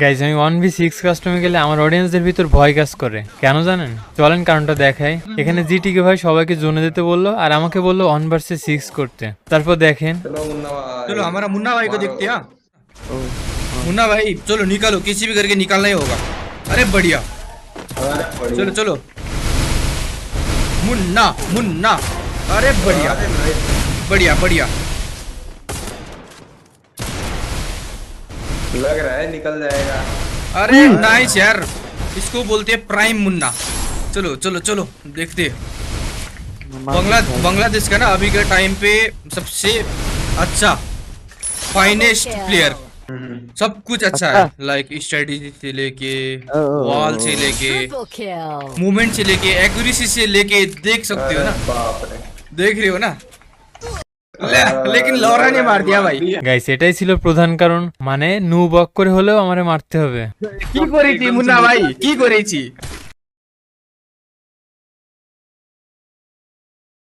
Guys আমি 1v6 কাস্টমে গেলে আমার অডিয়েন্সদের ভিতর ভয় কাজ করে, কেন জানেন? চলেন কারণটা দেখাই। এখানে জিটিকে ভাই সবাইকে জোনে দিতে বললো আর আমাকে বললো 1vs6 করতে। তারপর দেখেন चलो हमारा मुन्ना भाई को देखते हैं। मुन्ना भाई चलो निकालो, किसी भी करके निकालना ही होगा। अरे बढ़िया, चलो चलो मुन्ना मुन्ना, अरे बढ़िया बढ़िया बढ़िया, लग रहा है निकल जाएगा। अरे नाइस यार, इसको बोलते हैं प्राइम मुन्ना। चलो चलो चलो देखते हैं। बांग्लादेश का ना अभी के टाइम पे सबसे अच्छा फाइनेस्ट प्लेयर, सब कुछ अच्छा है। लाइक स्ट्रेटेजी से लेके, वॉल से लेके, मूवमेंट से लेके, एक्यूरेसी से लेके, देख सकते हो ना, बाप रे, देख रहे हो ना। लेकिन लौरा ने मार दिया भाई। গাইস এটাই ছিল প্রধান কারণ, মানে নু বক করে হলেও আমারে মারতে হবে। কি করেছি মুন্না ভাই, কি করেছি?